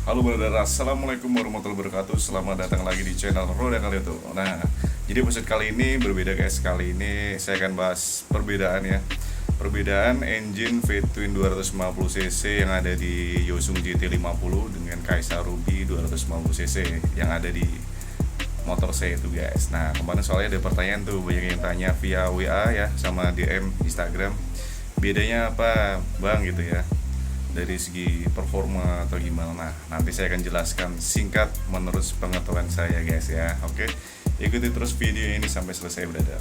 Halo brother, assalamualaikum warahmatullahi wabarakatuh. Selamat datang lagi di channel Roda Kali itu. Nah, jadi episode kali ini berbeda guys. Kali ini saya akan bahas perbedaan ya. Perbedaan engine V-twin 250cc yang ada di Yosung GT50 dengan Kaisa Ruby 250cc yang ada di motor saya itu guys. Nah, kemarin soalnya ada pertanyaan tuh, banyak yang tanya via WA ya sama DM Instagram. Bedanya apa bang gitu ya, dari segi performa atau gimana. Nah, nanti saya akan jelaskan singkat menurut pengetahuan saya guys ya. Oke, ikuti terus video ini sampai selesai brother.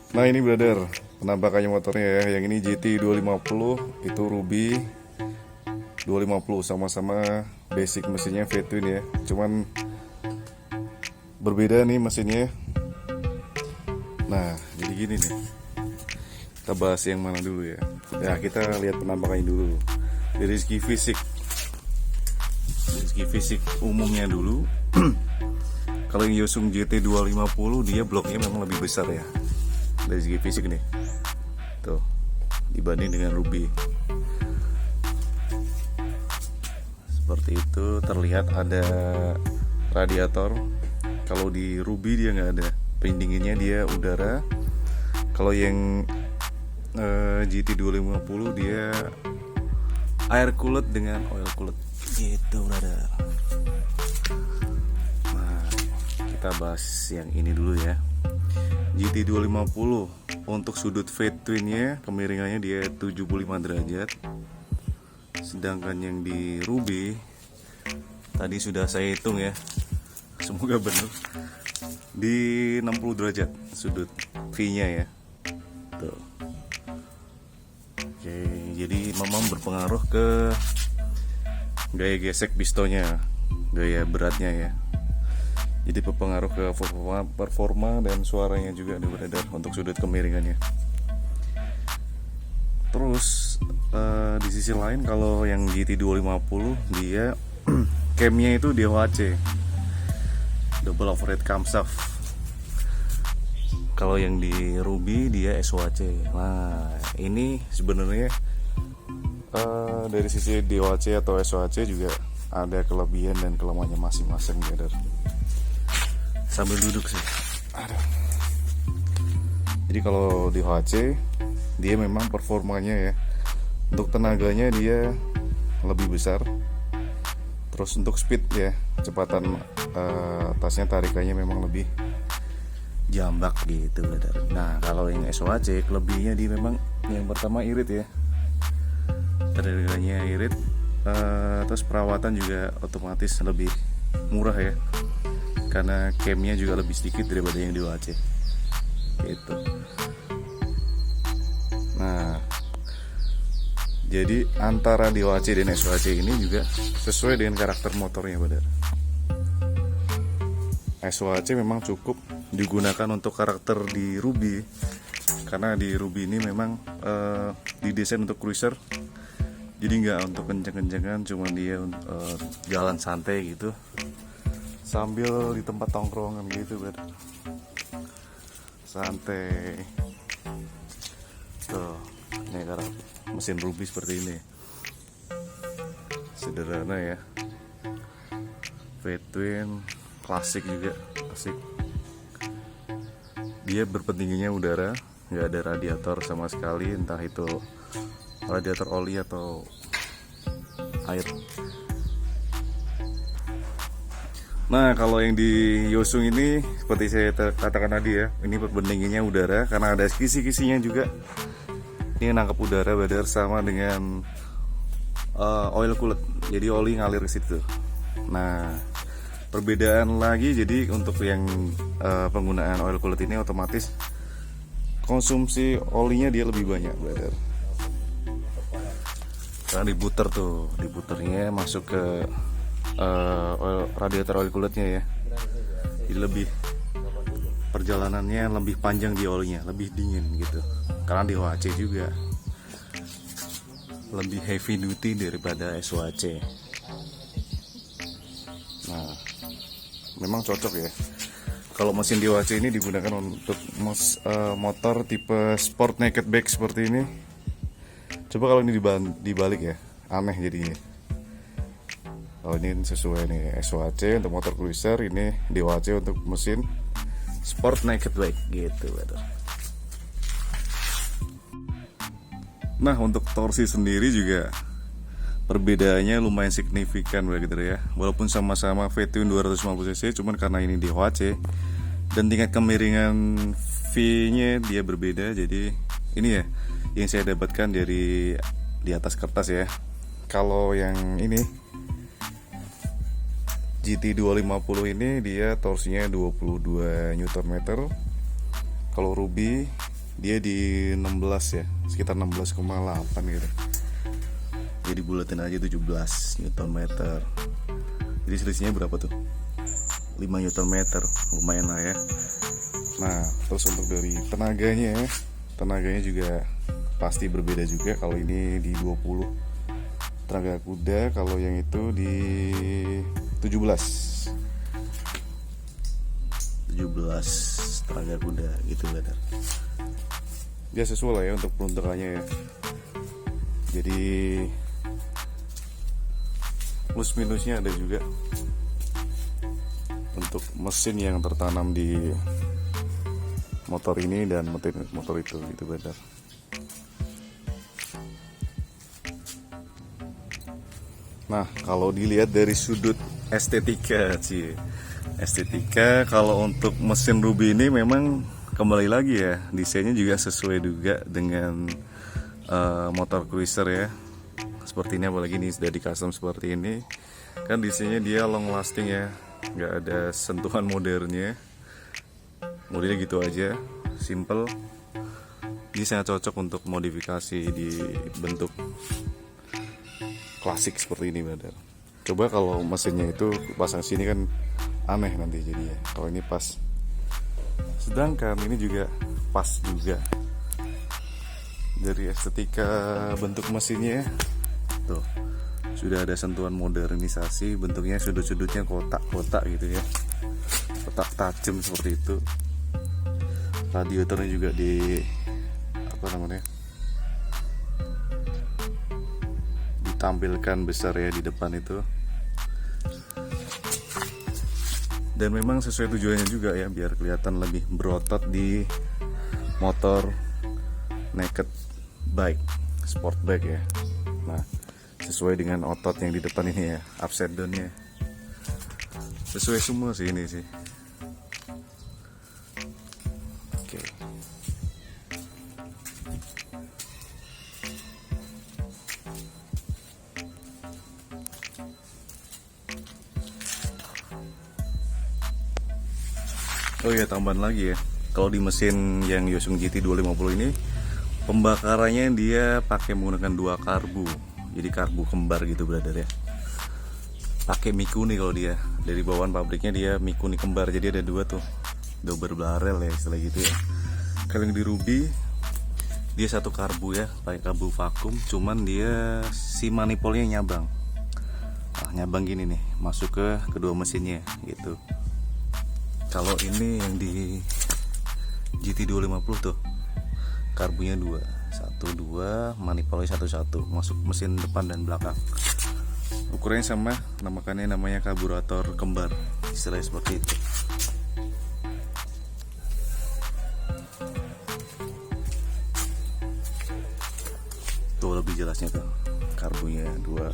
Nah ini brother, penampakannya motornya ya. Yang ini GT 250, itu Ruby 250, sama-sama basic mesinnya V-twin ya. Cuman berbeda nih mesinnya. Nah, jadi gini nih. Kita bahas yang mana dulu ya. Ya, kita lihat penampakannya dulu. Dari segi fisik. Dari segi fisik umumnya dulu. Kalau yang Yosung GT 250 dia bloknya memang lebih besar ya. Dari segi fisik nih tuh dibanding dengan Ruby seperti itu. Terlihat ada radiator. Kalau di Ruby dia nggak ada, pendinginnya dia udara. Kalau yang GT 250 dia air coolant dengan oil coolant gitu brother. Nah, kita bahas yang ini dulu ya. GT 250 untuk sudut V-twinnya kemiringannya dia 75 derajat. Sedangkan yang di Ruby tadi sudah saya hitung ya, semoga benar, di 60 derajat sudut V-nya ya. Tuh. Oke, jadi memang berpengaruh ke gaya gesek pistonnya, gaya beratnya ya. Jadi berpengaruh ke performa dan suaranya juga ada beredar untuk sudut kemiringannya. Terus di sisi lain kalau yang GT 250 dia camnya itu DOHC, double overhead camshaft. Kalau yang di Ruby dia SOHC. Nah ini sebenarnya dari sisi DOHC atau SOHC juga ada kelebihan dan kelemahannya masing-masing brother. Sambil duduk sih. Aduh. Jadi kalau di HC dia memang performanya ya, untuk tenaganya dia lebih besar. Terus untuk speed ya, kecepatan atasnya tarikannya memang lebih jambak gitu brother. Nah kalau yang SOHC kelebihannya dia memang yang pertama irit ya, tarikannya irit. Terus perawatan juga otomatis lebih murah ya, karena camnya juga lebih sedikit daripada yang di OHC gitu. Nah jadi antara di OHC dan SOHC ini juga sesuai dengan karakter motornya brother. SOHC memang cukup digunakan untuk karakter di Ruby, karena di Ruby ini memang didesain untuk cruiser. Jadi nggak untuk kenceng-kencengan, cuma dia jalan santai gitu sambil di tempat tongkrongan gitu brother. Santai. Tuh, ini karena mesin Ruby seperti ini. Sederhana ya. V-twin klasik juga, asik. Dia berpendinginnya udara, nggak ada radiator sama sekali, entah itu radiator oli atau air. Nah kalau yang di Yosung ini seperti saya katakan tadi ya, ini pendinginnya udara karena ada kisi-kisinya juga. Ini nangkap udara badar sama dengan oil coolant, jadi oli ngalir ke situ. Nah, perbedaan lagi jadi untuk yang penggunaan oil cooler ini otomatis konsumsi olinya dia lebih banyak, brother. Karena diputer tuh, diputernya masuk ke radiator oil coolernya ya. Jadi lebih perjalanannya lebih panjang di olinya, lebih dingin gitu. Karena di OHC juga lebih heavy duty daripada SOHC. Nah, memang cocok ya. Kalau mesin di OHC ini digunakan untuk motor tipe sport naked bike seperti ini. Coba kalau ini dibalik ya, aneh jadinya. Kalau ini sesuai nih, SOHC untuk motor cruiser, ini di OHC untuk mesin sport naked bike gitu, betul. Nah, untuk torsi sendiri juga perbedaannya lumayan signifikan begitu ya. Walaupun sama-sama V-twin 250 cc, cuman karena ini di OHC dan tingkat kemiringan V-nya dia berbeda. Jadi ini ya yang saya dapatkan dari di atas kertas ya. Kalau yang ini GT250 ini dia torsinya 22 Nm. Kalau Ruby dia di 16 ya, sekitar 16,8 gitu. Jadi bulatin aja 17 Nm. Jadi selisihnya berapa tuh? 5 Nm, lumayan lah ya. Nah, terus untuk dari tenaganya juga pasti berbeda juga. Kalau ini di 20 tenaga kuda, kalau yang itu di 17 tenaga kuda gitu, benar. Dia sesuai lah ya untuk peruntukannya ya. Jadi plus minusnya ada juga untuk mesin yang tertanam di motor ini dan motor itu, gitu, benar. Nah, kalau dilihat dari sudut estetika kalau untuk mesin Ruby ini memang kembali lagi ya, desainnya juga sesuai juga dengan motor cruiser ya. Seperti ini, apalagi ini sudah di custom seperti ini. Kan desainnya dia long lasting ya, nggak ada sentuhan modernnya. Modelnya gitu aja, simple. Ini sangat cocok untuk modifikasi di bentuk klasik seperti ini, brother. Coba kalau mesinnya itu pasang sini kan aneh nanti jadinya. Kalau ini pas. Sedangkan ini juga pas juga. Dari estetika bentuk mesinnya tuh sudah ada sentuhan modernisasi, bentuknya sudut-sudutnya kotak-kotak gitu ya. Kotak tajam seperti itu. Radiatornya juga ditampilkan besar ya di depan itu. Dan memang sesuai tujuannya juga ya, biar kelihatan lebih berotot di motor naked bike, sport bike ya. Nah, sesuai dengan otot yang di depan ini ya, upside down-nya. Sesuai semua sih ini sih. Oke. Oh ya, tambahan lagi ya. Kalau di mesin yang Yosung GT250 ini, pembakarannya dia pakai menggunakan 2 karbu. Jadi karbu kembar gitu, brother ya. Pakai Mikuni kalau dia. Dari bawaan pabriknya dia Mikuni kembar. Jadi ada 2 tuh. Double barrel ya istilah gitu ya. Kalau yang di Ruby dia 1 karbu ya, pakai karbu vakum, cuman dia si manifolnya nyabang. Nah, nyabang gini nih, masuk ke kedua mesinnya gitu. Kalau ini yang di GT250 tuh karbunya 2, 2, manifolnya 1, masuk mesin depan dan belakang. Ukurannya sama, namanya karburator kembar, istilahnya seperti itu. Tuh lebih jelasnya tuh, karbunya 2.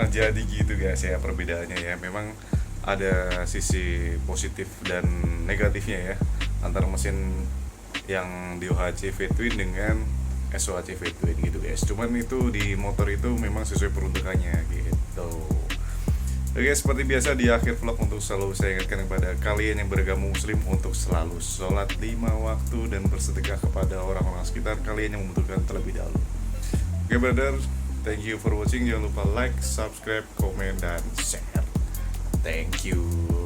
Nah jadi gitu guys ya perbedaannya ya. Memang ada sisi positif dan negatifnya ya antara mesin yang di OHC V-twin dengan SOHC V-twin gitu guys. Cuman itu di motor itu memang sesuai peruntukannya gitu. Oke, seperti biasa di akhir vlog untuk selalu saya ingatkan kepada kalian yang beragama muslim untuk selalu sholat 5 waktu dan bersedekah kepada orang-orang sekitar kalian yang membutuhkan terlebih dahulu. Oke brother, thank you for watching. Jangan lupa like, subscribe, komen, dan share. Thank you.